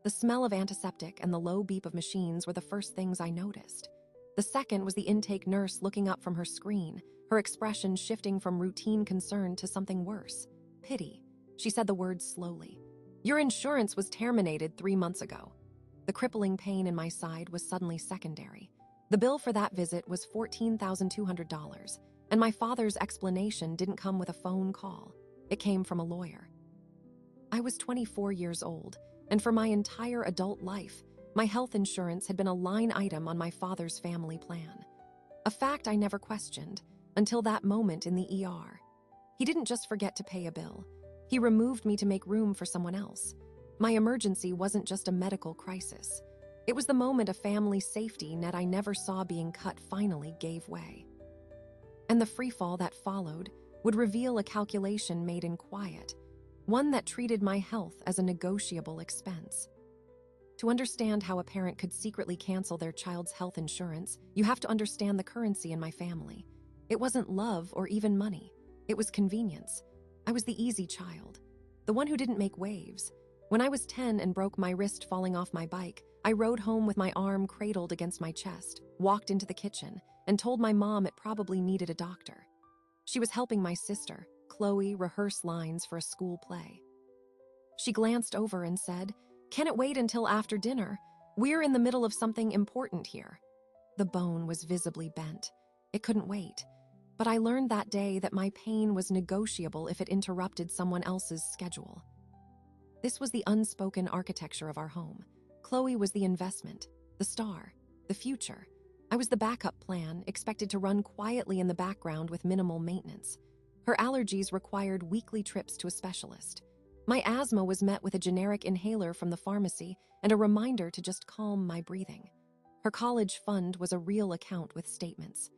The smell of antiseptic and the low beep of machines were the first things I noticed. The second was the intake nurse looking up from her screen, her expression shifting from routine concern to something worse. Pity. She said the words slowly. "Your insurance was terminated 3 months ago." The crippling pain in my side was suddenly secondary. The bill for that visit was $14,200, and my father's explanation didn't come with a phone call. It came from a lawyer. I was 24 years old, and for my entire adult life, my health insurance had been a line item on my father's family plan. A fact I never questioned until that moment in the ER. He didn't just forget to pay a bill. He removed me to make room for someone else. My emergency wasn't just a medical crisis. It was the moment a family safety net I never saw being cut finally gave way. And the freefall that followed would reveal a calculation made in quiet, one that treated my health as a negotiable expense. To understand how a parent could secretly cancel their child's health insurance, you have to understand the currency in my family. It wasn't love or even money. It was convenience. I was the easy child, the one who didn't make waves. When I was 10 and broke my wrist falling off my bike, I rode home with my arm cradled against my chest, walked into the kitchen, and told my mom it probably needed a doctor. She was helping my sister, Chloe, rehearse lines for a school play. She glanced over and said, "Can it wait until after dinner? We're in the middle of something important here." The bone was visibly bent. It couldn't wait. But I learned that day that my pain was negotiable if it interrupted someone else's schedule. This was the unspoken architecture of our home. Chloe was the investment, the star, the future. I was the backup plan, expected to run quietly in the background with minimal maintenance. Her allergies required weekly trips to a specialist. My asthma was met with a generic inhaler from the pharmacy and a reminder to just calm my breathing. Her college fund was a real account with statements.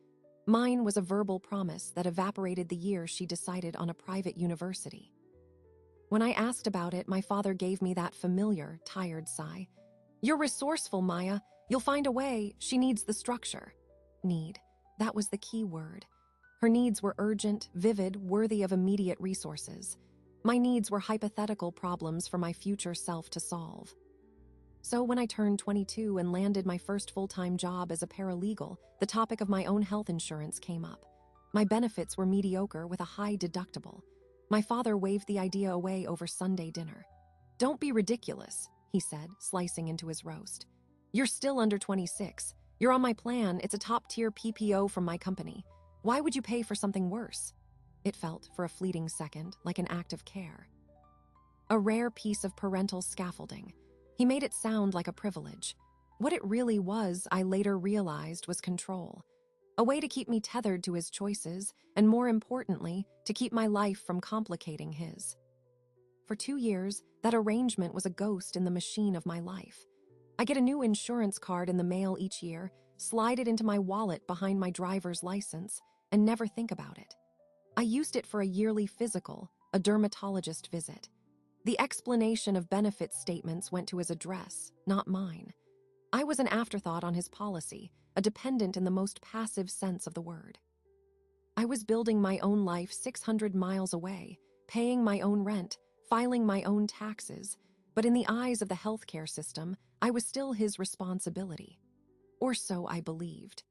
Mine was a verbal promise that evaporated the year she decided on a private university. When I asked about it, my father gave me that familiar, tired sigh. "You're resourceful, Maya. You'll find a way. She needs the structure." Need. That was the key word. Her needs were urgent, vivid, worthy of immediate resources. My needs were hypothetical problems for my future self to solve. So when I turned 22 and landed my first full-time job as a paralegal, the topic of my own health insurance came up. My benefits were mediocre with a high deductible. My father waved the idea away over Sunday dinner. "Don't be ridiculous," he said, slicing into his roast. "You're still under 26. You're on my plan. It's a top-tier PPO from my company. Why would you pay for something worse?" It felt, for a fleeting second, like an act of care. A rare piece of parental scaffolding. He made it sound like a privilege. What it really was, I later realized, was control. A way to keep me tethered to his choices, and more importantly, to keep my life from complicating his. For 2 years, that arrangement was a ghost in the machine of my life. I get a new insurance card in the mail each year, slide it into my wallet behind my driver's license, and never think about it. I used it for a yearly physical, a dermatologist visit. The explanation of benefit statements went to his address, not mine. I was an afterthought on his policy, a dependent in the most passive sense of the word. I was building my own life 600 miles away, paying my own rent, filing my own taxes, but in the eyes of the healthcare system, I was still his responsibility. Or so I believed.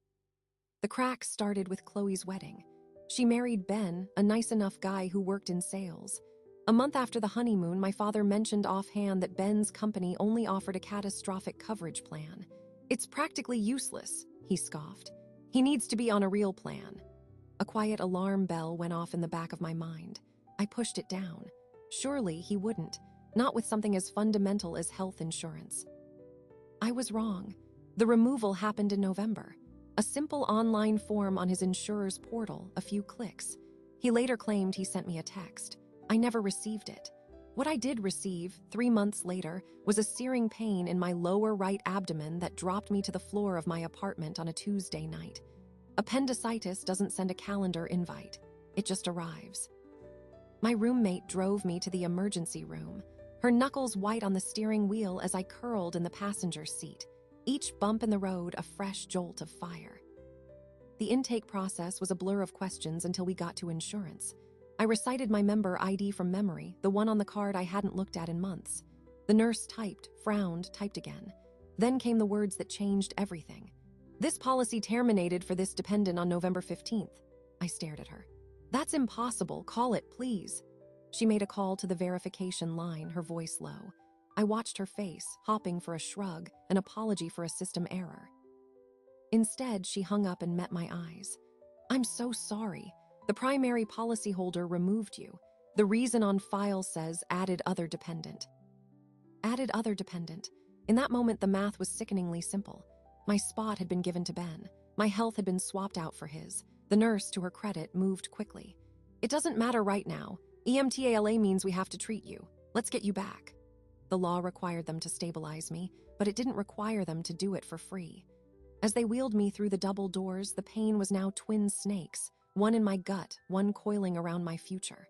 The cracks started with Chloe's wedding. She married Ben, a nice enough guy who worked in sales. A month after the honeymoon, my father mentioned offhand that Ben's company only offered a catastrophic coverage plan. "It's practically useless," he scoffed. "He needs to be on a real plan." A quiet alarm bell went off in the back of my mind. I pushed it down. Surely he wouldn't, not with something as fundamental as health insurance. I was wrong. The removal happened in November. A simple online form on his insurer's portal, a few clicks. He later claimed he sent me a text. I never received it. What I did receive, 3 months later, was a searing pain in my lower right abdomen that dropped me to the floor of my apartment on a Tuesday night. Appendicitis doesn't send a calendar invite. It just arrives. My roommate drove me to the emergency room, her knuckles white on the steering wheel as I curled in the passenger seat, each bump in the road a fresh jolt of fire. The intake process was a blur of questions until we got to insurance. I recited my member ID from memory, the one on the card I hadn't looked at in months. The nurse typed, frowned, typed again. Then came the words that changed everything. This policy terminated for this dependent on November 15th. I stared at her. That's impossible. Call it, please. She made a call to the verification line, her voice low. I watched her face, hopping for a shrug, an apology for a system error. Instead, she hung up and met my eyes. I'm so sorry. The primary policyholder removed you. The reason on file says added other dependent. Added other dependent. In that moment, the math was sickeningly simple. My spot had been given to Ben. My health had been swapped out for his. The nurse, to her credit, moved quickly. It doesn't matter right now. EMTALA means we have to treat you. Let's get you back. The law required them to stabilize me, but it didn't require them to do it for free. As they wheeled me through the double doors, the pain was now twin snakes, one in my gut, one coiling around my future.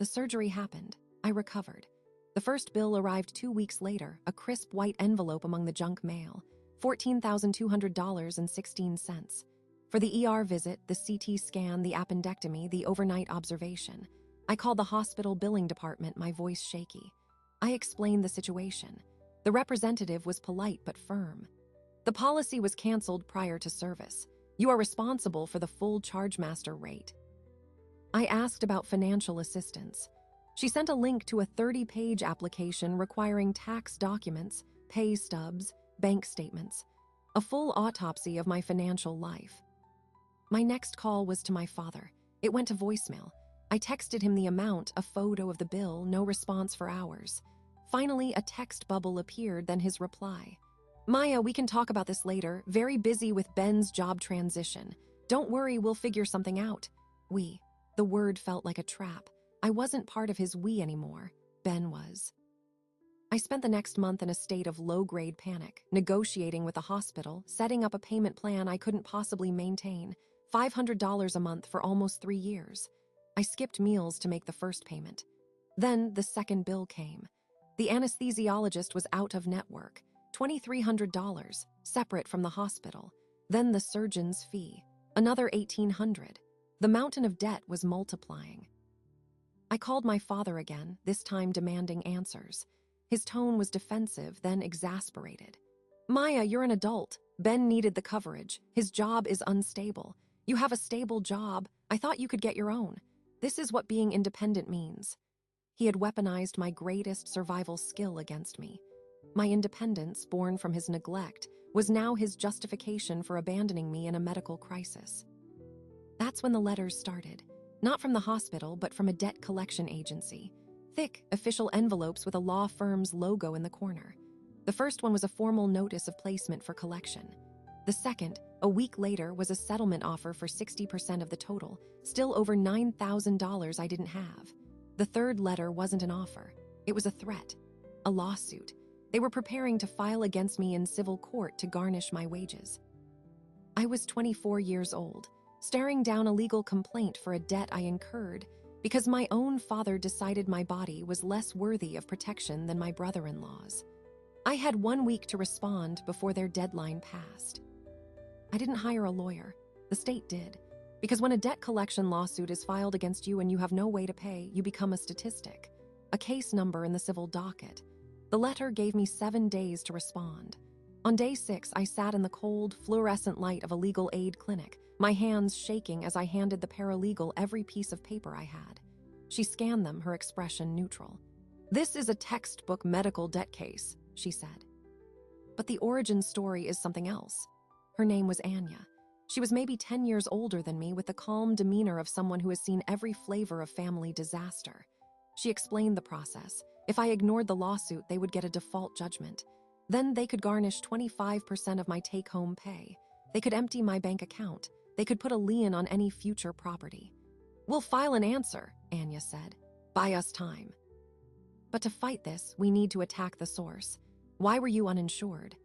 The surgery happened. I recovered. The first bill arrived 2 weeks later, a crisp white envelope among the junk mail, $14,200.16. For the ER visit, the CT scan, the appendectomy, the overnight observation. I called the hospital billing department, my voice shaky. I explained the situation. The representative was polite but firm. The policy was canceled prior to service. You are responsible for the full chargemaster rate. I asked about financial assistance. She sent a link to a 30-page application requiring tax documents, pay stubs, bank statements, a full autopsy of my financial life. My next call was to my father. It went to voicemail. I texted him the amount, a photo of the bill, no response for hours. Finally, a text bubble appeared, then his reply. Maya, we can talk about this later. Very busy with Ben's job transition. Don't worry, we'll figure something out. We. The word felt like a trap. I wasn't part of his we anymore. Ben was. I spent the next month in a state of low-grade panic, negotiating with the hospital, setting up a payment plan I couldn't possibly maintain, $500 a month for almost 3 years. I skipped meals to make the first payment. Then the second bill came. The anesthesiologist was out of network, $2,300, separate from the hospital. Then the surgeon's fee, another $1,800. The mountain of debt was multiplying. I called my father again, this time demanding answers. His tone was defensive, then exasperated. Maya, you're an adult. Ben needed the coverage. His job is unstable. You have a stable job. I thought you could get your own. This is what being independent means. He had weaponized my greatest survival skill against me. My independence, born from his neglect, was now his justification for abandoning me in a medical crisis. That's when the letters started. Not from the hospital, but from a debt collection agency. Thick, official envelopes with a law firm's logo in the corner. The first one was a formal notice of placement for collection. The second, a week later, was a settlement offer for 60% of the total, still over $9,000 I didn't have. The third letter wasn't an offer. It was a threat, a lawsuit. They were preparing to file against me in civil court to garnish my wages. I was 24 years old, staring down a legal complaint for a debt I incurred because my own father decided my body was less worthy of protection than my brother-in-law's. I had 1 week to respond before their deadline passed. I didn't hire a lawyer. The state did. Because when a debt collection lawsuit is filed against you and you have no way to pay, you become a statistic, a case number in the civil docket. The letter gave me 7 days to respond. On day 6, I sat in the cold, fluorescent light of a legal aid clinic, my hands shaking as I handed the paralegal every piece of paper I had. She scanned them, her expression neutral. This is a textbook medical debt case, she said. But the origin story is something else. Her name was Anya. She was maybe 10 years older than me, with the calm demeanor of someone who has seen every flavor of family disaster. She explained the process. If I ignored the lawsuit, they would get a default judgment. Then they could garnish 25% of my take-home pay. They could empty my bank account. They could put a lien on any future property. We'll file an answer, Anya said. Buy us time. But to fight this, we need to attack the source. Why were you uninsured?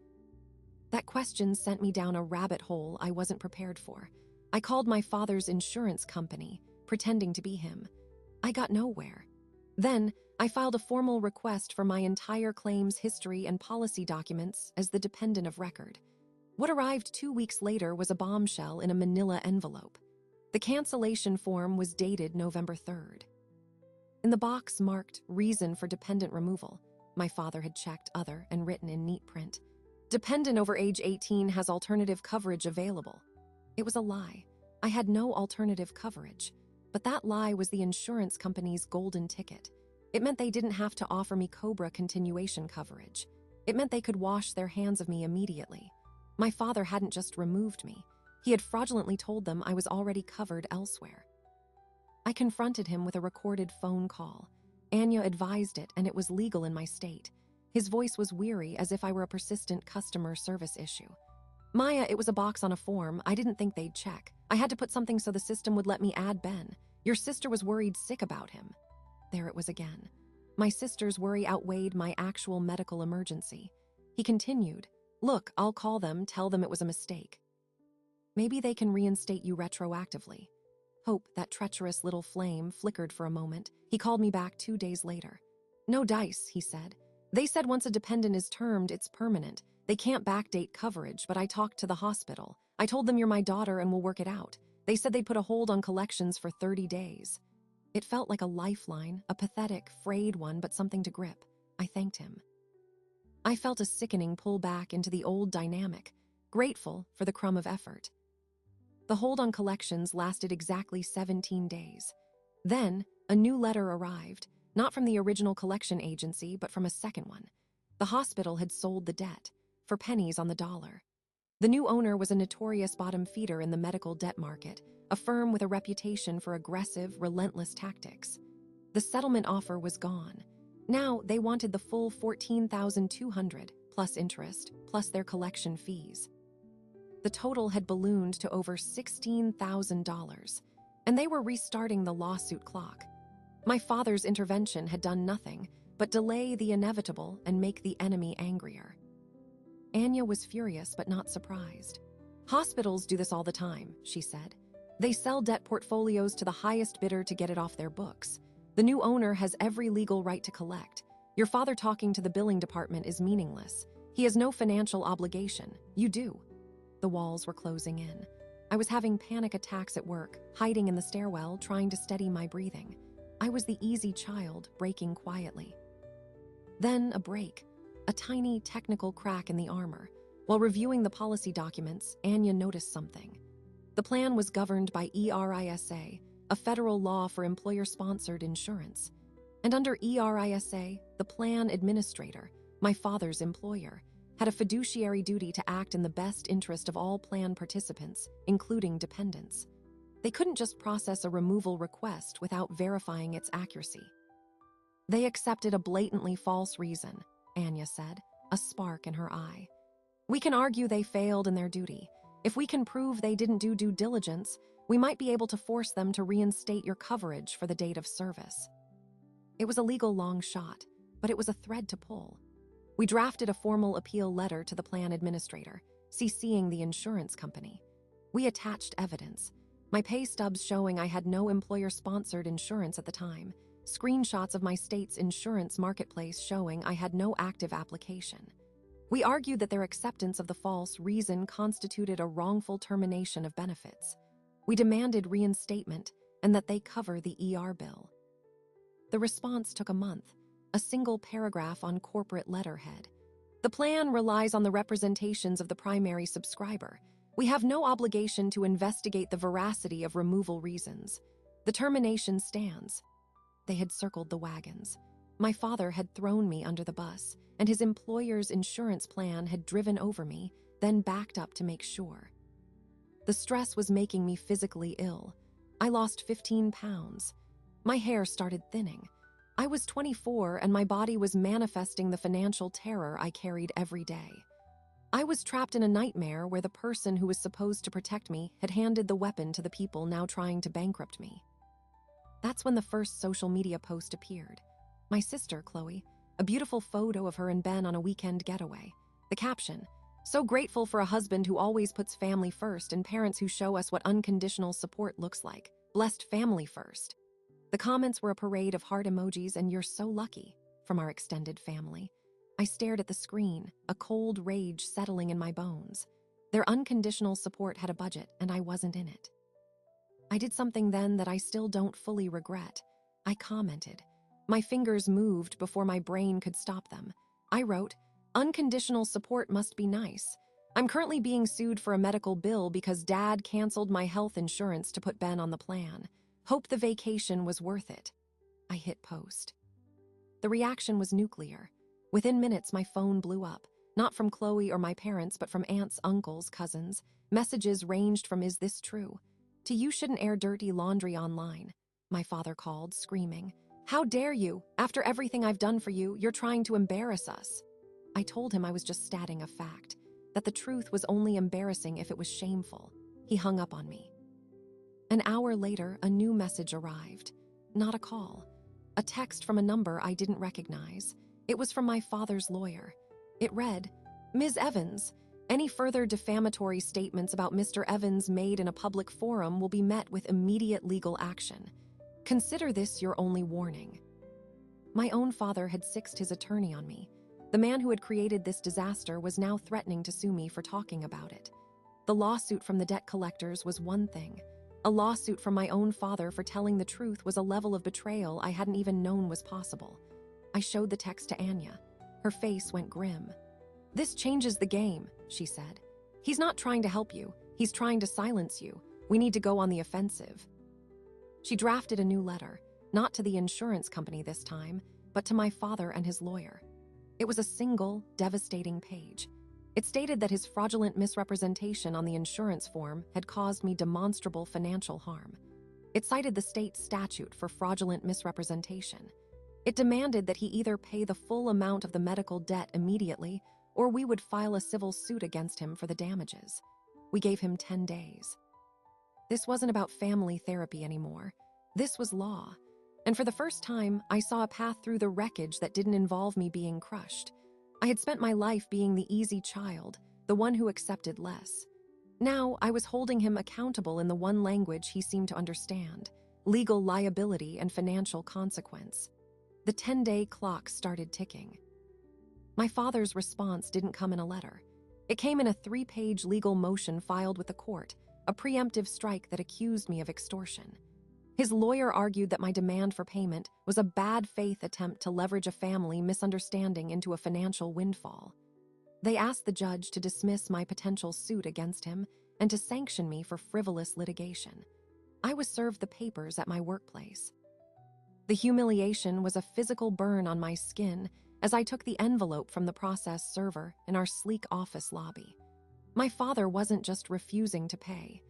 That question sent me down a rabbit hole I wasn't prepared for. I called my father's insurance company, pretending to be him. I got nowhere. Then, I filed a formal request for my entire claims history and policy documents as the dependent of record. What arrived 2 weeks later was a bombshell in a manila envelope. The cancellation form was dated November 3rd. In the box marked Reason for Dependent Removal, my father had checked other and written in neat print. Dependent over age 18 has alternative coverage available. It was a lie. I had no alternative coverage. But that lie was the insurance company's golden ticket. It meant they didn't have to offer me COBRA continuation coverage. It meant they could wash their hands of me immediately. My father hadn't just removed me. He had fraudulently told them I was already covered elsewhere. I confronted him with a recorded phone call. Anya advised it, and it was legal in my state. His voice was weary, as if I were a persistent customer service issue. Maya, it was a box on a form. I didn't think they'd check. I had to put something so the system would let me add Ben. Your sister was worried sick about him. There it was again. My sister's worry outweighed my actual medical emergency. He continued, "Look, I'll call them, tell them it was a mistake. Maybe they can reinstate you retroactively." Hope, that treacherous little flame, flickered for a moment. He called me back 2 days later. "No dice," he said. "They said once a dependent is termed, it's permanent. They can't backdate coverage, but I talked to the hospital. I told them you're my daughter and we'll work it out. They said they'd put a hold on collections for 30 days. It felt like a lifeline, a pathetic, frayed one, but something to grip. I thanked him. I felt a sickening pull back into the old dynamic, grateful for the crumb of effort. The hold on collections lasted exactly 17 days. Then, a new letter arrived, not from the original collection agency, but from a second one. The hospital had sold the debt, for pennies on the dollar. The new owner was a notorious bottom feeder in the medical debt market, a firm with a reputation for aggressive, relentless tactics. The settlement offer was gone. Now they wanted the full $14,200 plus interest, plus their collection fees. The total had ballooned to over $16,000, and they were restarting the lawsuit clock. My father's intervention had done nothing but delay the inevitable and make the enemy angrier. Anya was furious but not surprised. "Hospitals do this all the time," she said. "They sell debt portfolios to the highest bidder to get it off their books. The new owner has every legal right to collect. Your father talking to the billing department is meaningless. He has no financial obligation. You do." The walls were closing in. I was having panic attacks at work, hiding in the stairwell, trying to steady my breathing. I was the easy child, breaking quietly. Then a break. A tiny technical crack in the armor. While reviewing the policy documents, Anya noticed something. The plan was governed by ERISA, a federal law for employer-sponsored insurance. And under ERISA, the plan administrator, my father's employer, had a fiduciary duty to act in the best interest of all plan participants, including dependents. They couldn't just process a removal request without verifying its accuracy. "They accepted a blatantly false reason," Anya said, a spark in her eye. "We can argue they failed in their duty. If we can prove they didn't do due diligence, we might be able to force them to reinstate your coverage for the date of service." It was a legal long shot, but it was a thread to pull. We drafted a formal appeal letter to the plan administrator, CCing the insurance company. We attached evidence. My pay stubs showing I had no employer-sponsored insurance at the time, screenshots of my state's insurance marketplace showing I had no active application. We argued that their acceptance of the false reason constituted a wrongful termination of benefits. We demanded reinstatement and that they cover the ER bill. The response took a month, a single paragraph on corporate letterhead. "The plan relies on the representations of the primary subscriber. We have no obligation to investigate the veracity of removal reasons. The termination stands." They had circled the wagons. My father had thrown me under the bus, and his employer's insurance plan had driven over me, then backed up to make sure. The stress was making me physically ill. I lost 15 pounds. My hair started thinning. I was 24 and my body was manifesting the financial terror I carried every day. I was trapped in a nightmare where the person who was supposed to protect me had handed the weapon to the people now trying to bankrupt me. That's when the first social media post appeared. My sister, Chloe, a beautiful photo of her and Ben on a weekend getaway. The caption, "So grateful for a husband who always puts family first and parents who show us what unconditional support looks like. Blessed family first." The comments were a parade of heart emojis and "You're so lucky" from our extended family. I stared at the screen, a cold rage settling in my bones. Their unconditional support had a budget, and I wasn't in it. I did something then that I still don't fully regret. I commented, My fingers moved before my brain could stop them. I wrote, "Unconditional support must be nice. I'm currently being sued for a medical bill because Dad canceled my health insurance to put Ben on the plan. Hope the vacation was worth it." I hit post. The reaction was nuclear. Within minutes, my phone blew up. Not from Chloe or my parents, but from aunts, uncles, cousins. Messages ranged from "Is this true?" to "You shouldn't air dirty laundry online." My father called, screaming, "How dare you? After everything I've done for you, you're trying to embarrass us." I told him I was just stating a fact, that the truth was only embarrassing if it was shameful. He hung up on me. An hour later, a new message arrived. Not a call. A text from a number I didn't recognize. It was from my father's lawyer. It read, "Ms. Evans, any further defamatory statements about Mr. Evans made in a public forum will be met with immediate legal action. Consider this your only warning." My own father had sixed his attorney on me. The man who had created this disaster was now threatening to sue me for talking about it. The lawsuit from the debt collectors was one thing. A lawsuit from my own father for telling the truth was a level of betrayal I hadn't even known was possible. I showed the text to Anya. Her face went grim. "This changes the game," she said. "He's not trying to help you. He's trying to silence you. We need to go on the offensive." She drafted a new letter, not to the insurance company this time, but to my father and his lawyer. It was a single, devastating page. It stated that his fraudulent misrepresentation on the insurance form had caused me demonstrable financial harm. It cited the state statute for fraudulent misrepresentation. It demanded that he either pay the full amount of the medical debt immediately, or we would file a civil suit against him for the damages. We gave him 10 days. This wasn't about family therapy anymore. This was law. And for the first time, I saw a path through the wreckage that didn't involve me being crushed. I had spent my life being the easy child, the one who accepted less. Now, I was holding him accountable in the one language he seemed to understand: legal liability and financial consequence. The 10-day clock started ticking. My father's response didn't come in a letter. It came in a 3-page legal motion filed with the court, a preemptive strike that accused me of extortion. His lawyer argued that my demand for payment was a bad faith attempt to leverage a family misunderstanding into a financial windfall. They asked the judge to dismiss my potential suit against him and to sanction me for frivolous litigation. I was served the papers at my workplace. The humiliation was a physical burn on my skin as I took the envelope from the process server in our sleek office lobby. My father wasn't just refusing to pay.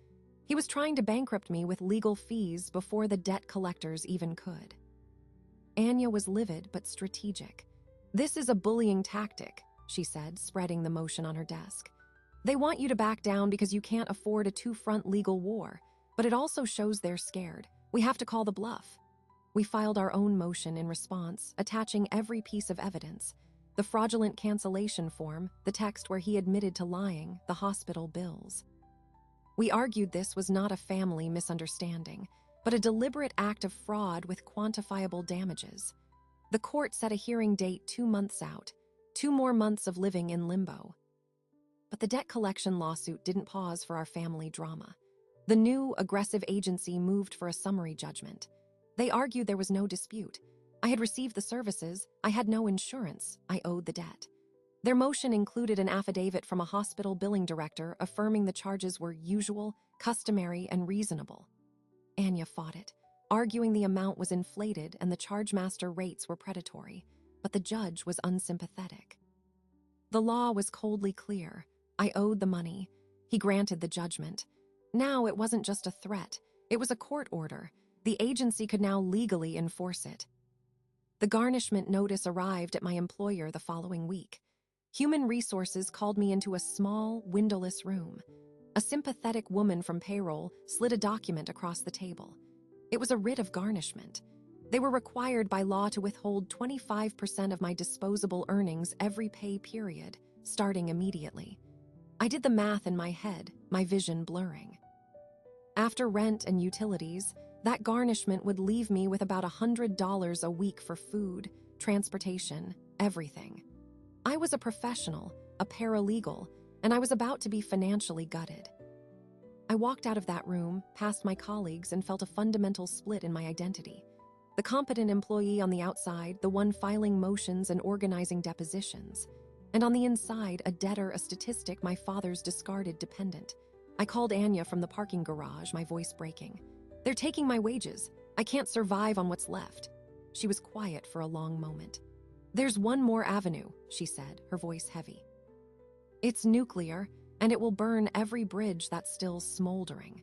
He was trying to bankrupt me with legal fees before the debt collectors even could. Anya was livid but strategic. "This is a bullying tactic," she said, spreading the motion on her desk. "They want you to back down because you can't afford a two-front legal war, but it also shows they're scared. We have to call the bluff." We filed our own motion in response, attaching every piece of evidence: the fraudulent cancellation form, the text where he admitted to lying, the hospital bills. We argued this was not a family misunderstanding, but a deliberate act of fraud with quantifiable damages. The court set a hearing date 2 months out, 2 more months of living in limbo. But the debt collection lawsuit didn't pause for our family drama. The new, aggressive agency moved for a summary judgment. They argued there was no dispute. I had received the services, I had no insurance, I owed the debt. Their motion included an affidavit from a hospital billing director affirming the charges were usual, customary, and reasonable. Anya fought it, arguing the amount was inflated and the chargemaster rates were predatory, but the judge was unsympathetic. The law was coldly clear. I owed the money. He granted the judgment. Now it wasn't just a threat, it was a court order. The agency could now legally enforce it. The garnishment notice arrived at my employer the following week. Human Resources called me into a small, windowless room. A sympathetic woman from payroll slid a document across the table. It was a writ of garnishment. They were required by law to withhold 25% of my disposable earnings every pay period, starting immediately. I did the math in my head, my vision blurring. After rent and utilities, that garnishment would leave me with about $100 a week for food, transportation, everything. I was a professional, a paralegal, and I was about to be financially gutted. I walked out of that room, past my colleagues, and felt a fundamental split in my identity. The competent employee on the outside, the one filing motions and organizing depositions. And on the inside, a debtor, a statistic, my father's discarded dependent. I called Anya from the parking garage, my voice breaking. "They're taking my wages. I can't survive on what's left." She was quiet for a long moment. "There's one more avenue," she said, her voice heavy. "It's nuclear, and it will burn every bridge that's still smoldering.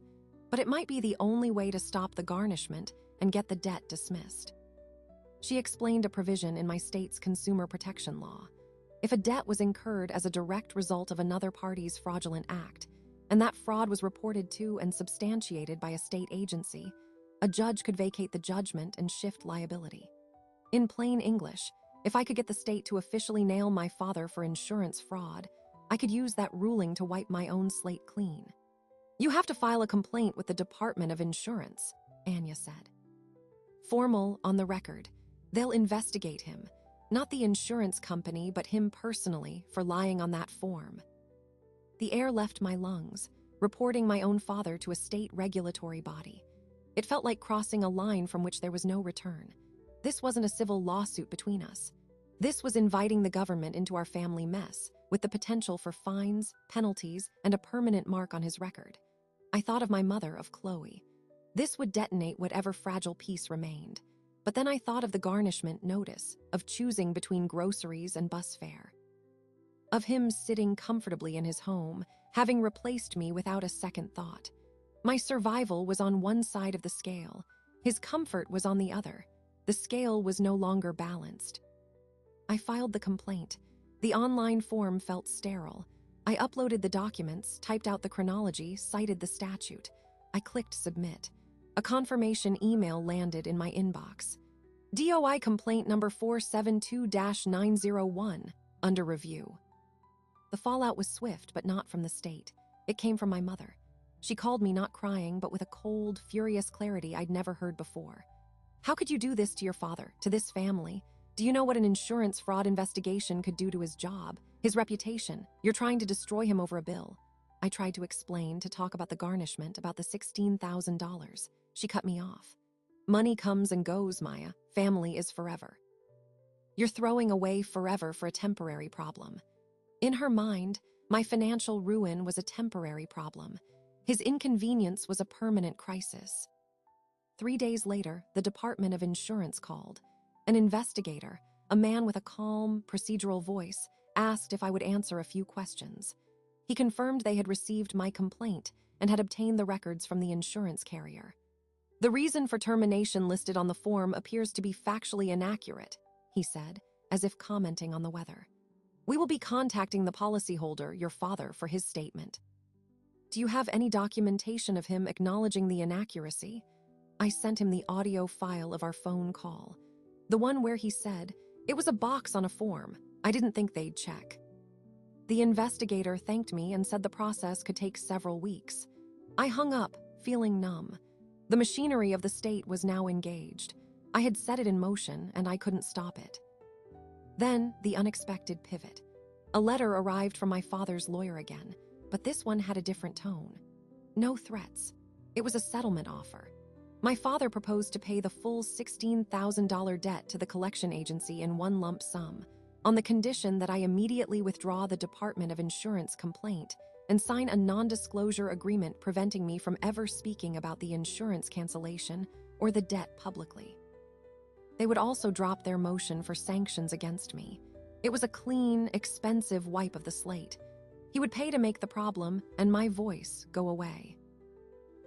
But it might be the only way to stop the garnishment and get the debt dismissed." She explained a provision in my state's consumer protection law. If a debt was incurred as a direct result of another party's fraudulent act, and that fraud was reported to and substantiated by a state agency, a judge could vacate the judgment and shift liability. In plain English, if I could get the state to officially nail my father for insurance fraud, I could use that ruling to wipe my own slate clean. "You have to file a complaint with the Department of Insurance," Anya said. "Formal, on the record. They'll investigate him. Not the insurance company, but him personally, for lying on that form." The air left my lungs, reporting my own father to a state regulatory body. It felt like crossing a line from which there was no return. This wasn't a civil lawsuit between us. This was inviting the government into our family mess, with the potential for fines, penalties, and a permanent mark on his record. I thought of my mother, of Chloe. This would detonate whatever fragile peace remained. But then I thought of the garnishment notice, of choosing between groceries and bus fare. Of him sitting comfortably in his home, having replaced me without a second thought. My survival was on one side of the scale. His comfort was on the other. The scale was no longer balanced. I filed the complaint. The online form felt sterile. I uploaded the documents, typed out the chronology, cited the statute. I clicked submit. A confirmation email landed in my inbox. "DOI complaint number 472-901, under review." The fallout was swift, but not from the state. It came from my mother. She called me, not crying, but with a cold, furious clarity I'd never heard before. "How could you do this to your father, to this family? Do you know what an insurance fraud investigation could do to his job, his reputation? You're trying to destroy him over a bill." I tried to explain, to talk about the garnishment, about the $16,000. She cut me off. "Money comes and goes, Maya. Family is forever. You're throwing away forever for a temporary problem." In her mind, my financial ruin was a temporary problem. His inconvenience was a permanent crisis. 3 days later, the Department of Insurance called. An investigator, a man with a calm, procedural voice, asked if I would answer a few questions. He confirmed they had received my complaint and had obtained the records from the insurance carrier. "The reason for termination listed on the form appears to be factually inaccurate," he said, as if commenting on the weather. "We will be contacting the policyholder, your father, for his statement." "Do you have any documentation of him acknowledging the inaccuracy?" I sent him the audio file of our phone call. The one where he said, "It was a box on a form. I didn't think they'd check." The investigator thanked me and said the process could take several weeks. I hung up, feeling numb. The machinery of the state was now engaged. I had set it in motion, and I couldn't stop it. Then, the unexpected pivot. A letter arrived from my father's lawyer again, but this one had a different tone. No threats. It was a settlement offer. My father proposed to pay the full $16,000 debt to the collection agency in one lump sum, on the condition that I immediately withdraw the Department of Insurance complaint and sign a non-disclosure agreement preventing me from ever speaking about the insurance cancellation or the debt publicly. They would also drop their motion for sanctions against me. It was a clean, expensive wipe of the slate. He would pay to make the problem and my voice go away.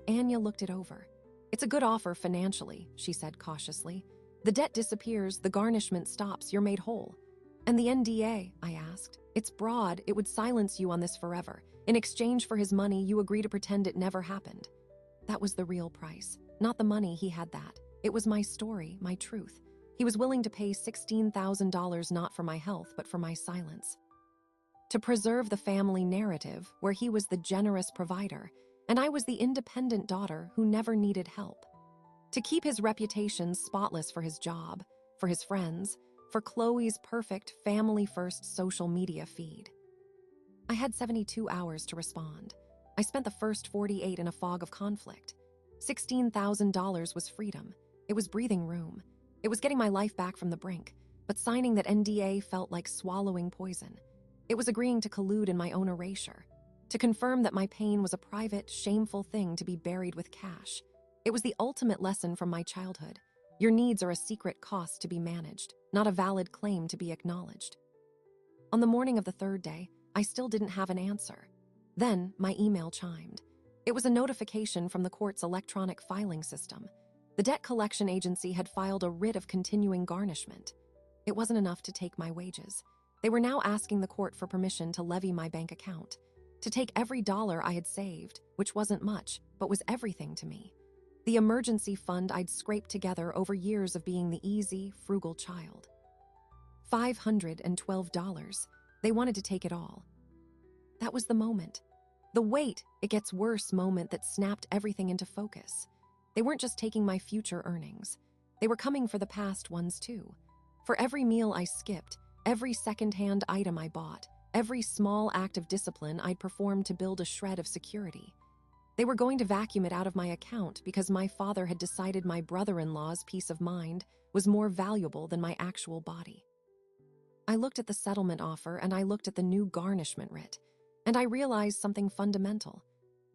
Anya looked it over. "It's a good offer financially," she said cautiously. "The debt disappears, the garnishment stops, you're made whole." "And the NDA?" I asked. "It's broad, it would silence you on this forever. In exchange for his money, you agree to pretend it never happened." That was the real price. Not the money, he had that. It was my story, my truth. He was willing to pay $16,000 not for my health, but for my silence. To preserve the family narrative, where he was the generous provider, and I was the independent daughter who never needed help. To keep his reputation spotless for his job, for his friends, for Chloe's perfect family-first social media feed. I had 72 hours to respond. I spent the first 48 in a fog of conflict. $16,000 was freedom. It was breathing room. It was getting my life back from the brink, but signing that NDA felt like swallowing poison. It was agreeing to collude in my own erasure, to confirm that my pain was a private, shameful thing to be buried with cash. It was the ultimate lesson from my childhood. Your needs are a secret cost to be managed, not a valid claim to be acknowledged. On the morning of the third day, I still didn't have an answer. Then, my email chimed. It was a notification from the court's electronic filing system. The debt collection agency had filed a writ of continuing garnishment. It wasn't enough to take my wages. They were now asking the court for permission to levy my bank account, to take every dollar I had saved, which wasn't much, but was everything to me. The emergency fund I'd scraped together over years of being the easy, frugal child. $512. They wanted to take it all. That was the moment. The wait, it gets worse moment that snapped everything into focus. They weren't just taking my future earnings. They were coming for the past ones too. For every meal I skipped, every second-hand item I bought, every small act of discipline I'd performed to build a shred of security. They were going to vacuum it out of my account because my father had decided my brother-in-law's peace of mind was more valuable than my actual body. I looked at the settlement offer and I looked at the new garnishment writ, and I realized something fundamental.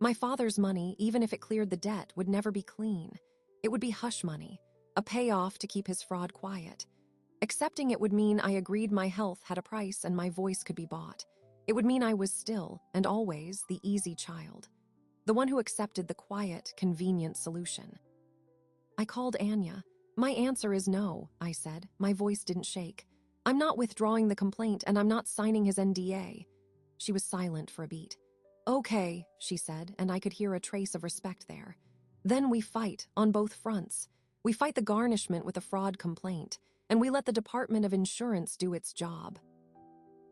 My father's money, even if it cleared the debt, would never be clean. It would be hush money, a payoff to keep his fraud quiet. Accepting it would mean I agreed my health had a price and my voice could be bought. It would mean I was still, and always, the easy child. The one who accepted the quiet, convenient solution. I called Anya. My answer is no, I said. My voice didn't shake. I'm not withdrawing the complaint and I'm not signing his NDA. She was silent for a beat. Okay, she said, and I could hear a trace of respect there. Then we fight, on both fronts. We fight the garnishment with a fraud complaint, and we let the Department of Insurance do its job.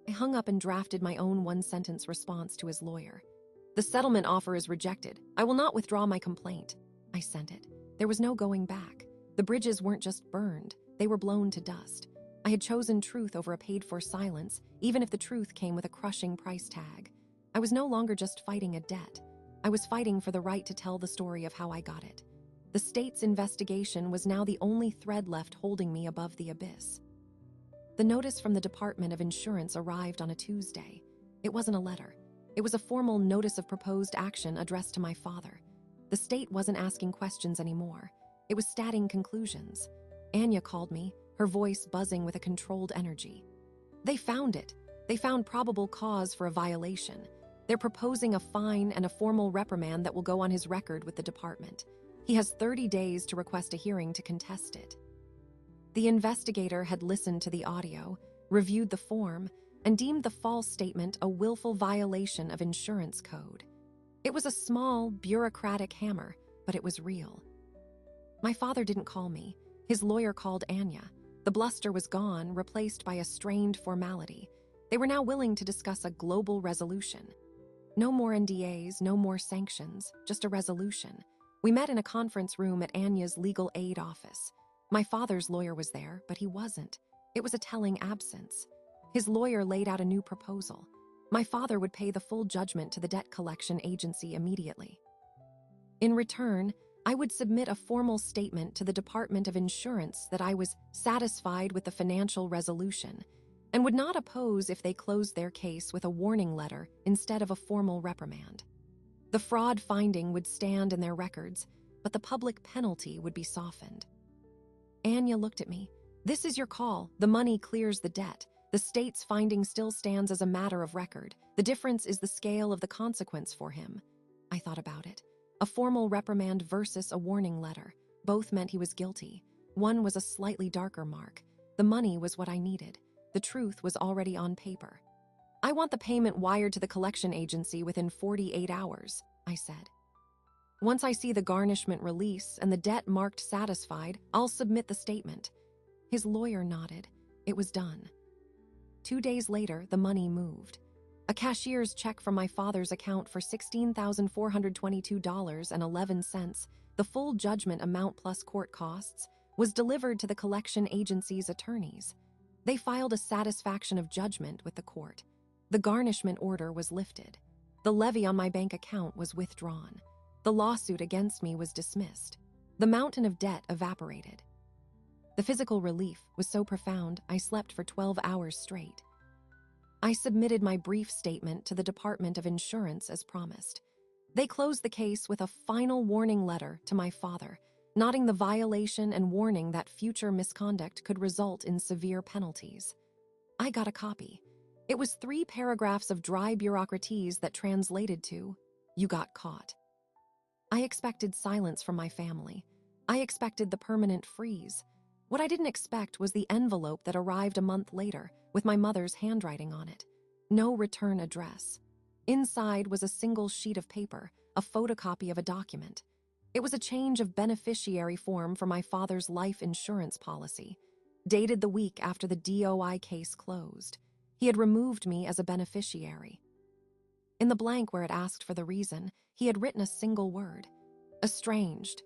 I hung up and drafted my own one-sentence response to his lawyer. The settlement offer is rejected. I will not withdraw my complaint. I sent it. There was no going back. The bridges weren't just burned, they were blown to dust. I had chosen truth over a paid-for silence, even if the truth came with a crushing price tag. I was no longer just fighting a debt. I was fighting for the right to tell the story of how I got it. The state's investigation was now the only thread left holding me above the abyss. The notice from the Department of Insurance arrived on a Tuesday. It wasn't a letter. It was a formal notice of proposed action addressed to my father. The state wasn't asking questions anymore. It was stating conclusions. Anya called me, her voice buzzing with a controlled energy. They found it. They found probable cause for a violation. They're proposing a fine and a formal reprimand that will go on his record with the department. He has 30 days to request a hearing to contest it. The investigator had listened to the audio, reviewed the form, and deemed the false statement a willful violation of insurance code. It was a small, bureaucratic hammer, but it was real. My father didn't call me. His lawyer called Anya. The bluster was gone, replaced by a strained formality. They were now willing to discuss a global resolution. No more NDAs, no more sanctions, just a resolution. We met in a conference room at Anya's legal aid office. My father's lawyer was there, but he wasn't. It was a telling absence. His lawyer laid out a new proposal. My father would pay the full judgment to the debt collection agency immediately. In return, I would submit a formal statement to the Department of Insurance that I was satisfied with the financial resolution and would not oppose if they closed their case with a warning letter instead of a formal reprimand. The fraud finding would stand in their records, but the public penalty would be softened. Anya looked at me. This is your call. The money clears the debt. The state's finding still stands as a matter of record. The difference is the scale of the consequence for him. I thought about it. A formal reprimand versus a warning letter. Both meant he was guilty. One was a slightly darker mark. The money was what I needed. The truth was already on paper. I want the payment wired to the collection agency within 48 hours, I said. Once I see the garnishment release and the debt marked satisfied, I'll submit the statement. His lawyer nodded. It was done. 2 days later, the money moved. A cashier's check from my father's account for $16,422.11, the full judgment amount plus court costs, was delivered to the collection agency's attorneys. They filed a satisfaction of judgment with the court. The garnishment order was lifted. The levy on my bank account was withdrawn. The lawsuit against me was dismissed. The mountain of debt evaporated. The physical relief was so profound, I slept for 12 hours straight. I submitted my brief statement to the Department of Insurance as promised. They closed the case with a final warning letter to my father, noting the violation and warning that future misconduct could result in severe penalties. I got a copy. It was 3 paragraphs of dry bureaucratese that translated to, "You got caught." I expected silence from my family. I expected the permanent freeze. What I didn't expect was the envelope that arrived a month later with my mother's handwriting on it. No return address. Inside was a single sheet of paper, a photocopy of a document. It was a change of beneficiary form for my father's life insurance policy, dated the week after the DOI case closed. He had removed me as a beneficiary. In the blank where it asked for the reason, he had written a single word: estranged.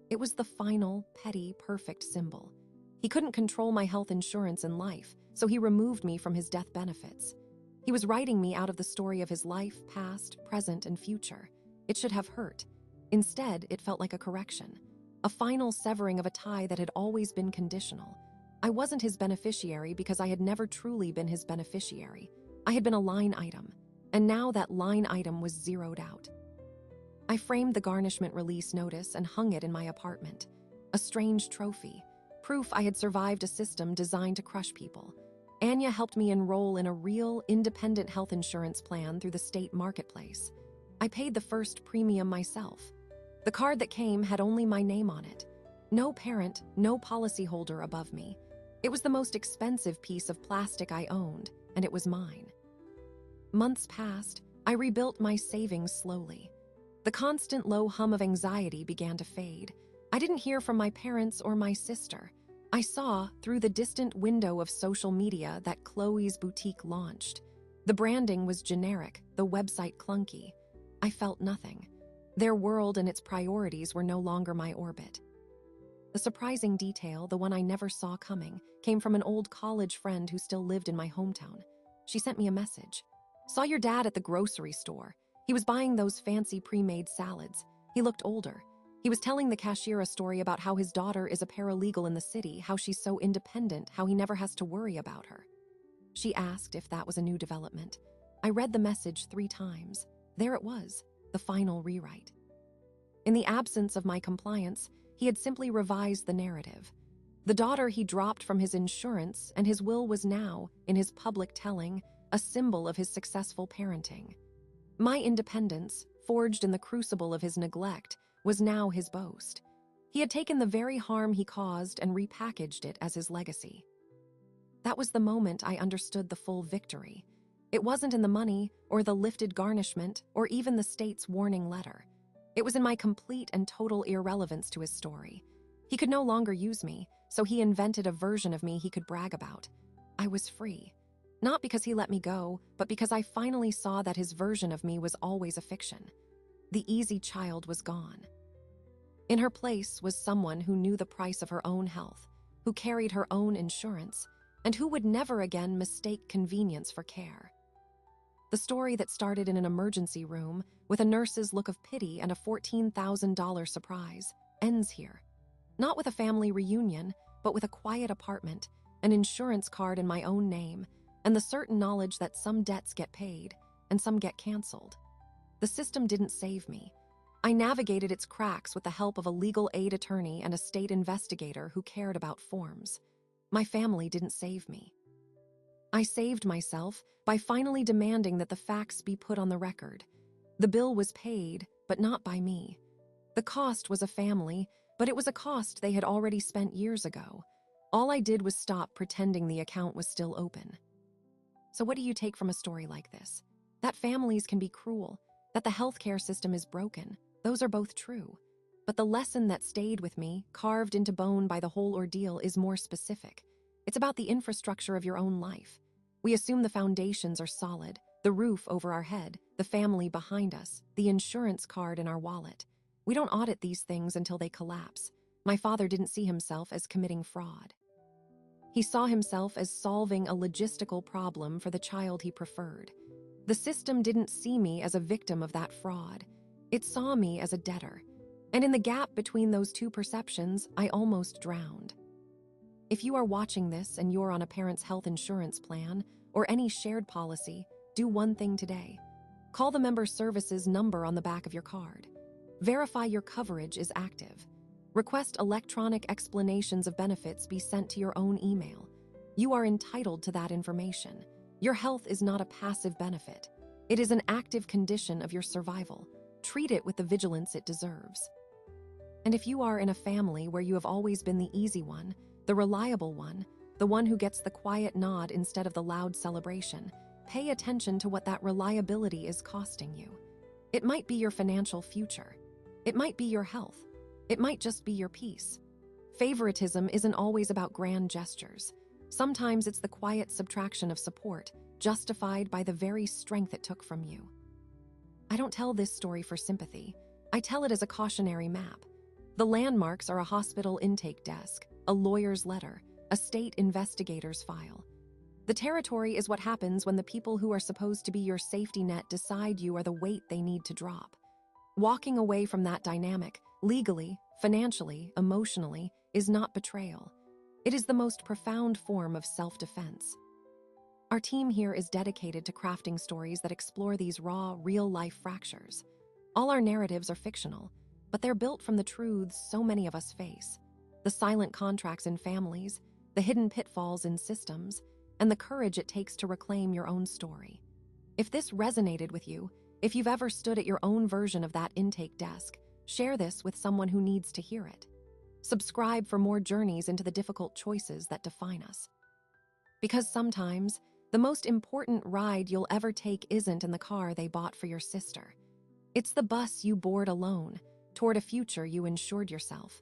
It was the final, petty, perfect symbol. He couldn't control my health insurance in life, so he removed me from his death benefits. He was writing me out of the story of his life, past, present, and future. It should have hurt. Instead, it felt like a correction, a final severing of a tie that had always been conditional. I wasn't his beneficiary because I had never truly been his beneficiary. I had been a line item, and now that line item was zeroed out. I framed the garnishment release notice and hung it in my apartment. A strange trophy, proof I had survived a system designed to crush people. Anya helped me enroll in a real, independent health insurance plan through the state marketplace. I paid the first premium myself. The card that came had only my name on it. No parent, no policyholder above me. It was the most expensive piece of plastic I owned, and it was mine. Months passed. I rebuilt my savings slowly. The constant low hum of anxiety began to fade. I didn't hear from my parents or my sister. I saw, through the distant window of social media, that Chloe's boutique launched. The branding was generic, the website clunky. I felt nothing. Their world and its priorities were no longer my orbit. The surprising detail, the one I never saw coming, came from an old college friend who still lived in my hometown. She sent me a message. "Saw your dad at the grocery store. He was buying those fancy pre-made salads. He looked older. He was telling the cashier a story about how his daughter is a paralegal in the city, how she's so independent, how he never has to worry about her." She asked if that was a new development. I read the message 3 times. There it was, the final rewrite. In the absence of my compliance, he had simply revised the narrative. The daughter he dropped from his insurance, and his will was now, in his public telling, a symbol of his successful parenting. My independence, forged in the crucible of his neglect, was now his boast. He had taken the very harm he caused and repackaged it as his legacy. That was the moment I understood the full victory. It wasn't in the money, or the lifted garnishment, or even the state's warning letter. It was in my complete and total irrelevance to his story. He could no longer use me, so he invented a version of me he could brag about. I was free. Not because he let me go, but because I finally saw that his version of me was always a fiction. The easy child was gone. In her place was someone who knew the price of her own health, who carried her own insurance, and who would never again mistake convenience for care. The story that started in an emergency room with a nurse's look of pity and a $14,000 surprise ends here. Not with a family reunion, but with a quiet apartment, an insurance card in my own name, and the certain knowledge that some debts get paid and some get canceled. The system didn't save me. I navigated its cracks with the help of a legal aid attorney and a state investigator who cared about forms. My family didn't save me. I saved myself by finally demanding that the facts be put on the record. The bill was paid, but not by me. The cost was a family, but it was a cost they had already spent years ago. All I did was stop pretending the account was still open. So what do you take from a story like this? That families can be cruel, that the healthcare system is broken. Those are both true. But the lesson that stayed with me, carved into bone by the whole ordeal, is more specific. It's about the infrastructure of your own life. We assume the foundations are solid, the roof over our head, the family behind us, the insurance card in our wallet. We don't audit these things until they collapse. My father didn't see himself as committing fraud. He saw himself as solving a logistical problem for the child he preferred. The system didn't see me as a victim of that fraud. It saw me as a debtor. And in the gap between those two perceptions, I almost drowned. If you are watching this and you're on a parent's health insurance plan or any shared policy, do one thing today. Call the member services number on the back of your card. Verify your coverage is active. Request electronic explanations of benefits be sent to your own email. You are entitled to that information. Your health is not a passive benefit. It is an active condition of your survival. Treat it with the vigilance it deserves. And if you are in a family where you have always been the easy one, the reliable one, the one who gets the quiet nod instead of the loud celebration, pay attention to what that reliability is costing you. It might be your financial future. It might be your health. It might just be your peace. Favoritism isn't always about grand gestures. Sometimes it's the quiet subtraction of support, justified by the very strength it took from you. I don't tell this story for sympathy. I tell it as a cautionary map. The landmarks are a hospital intake desk, a lawyer's letter, a state investigator's file. The territory is what happens when the people who are supposed to be your safety net decide you are the weight they need to drop. Walking away from that dynamic, legally, financially, emotionally, is not betrayal. It is the most profound form of self-defense. Our team here is dedicated to crafting stories that explore these raw, real-life fractures. All our narratives are fictional, but they're built from the truths so many of us face. The silent contracts in families, the hidden pitfalls in systems, and the courage it takes to reclaim your own story. If this resonated with you, if you've ever stood at your own version of that intake desk, share this with someone who needs to hear it. Subscribe for more journeys into the difficult choices that define us. Because sometimes, the most important ride you'll ever take isn't in the car they bought for your sister. It's the bus you board alone, toward a future you insured yourself.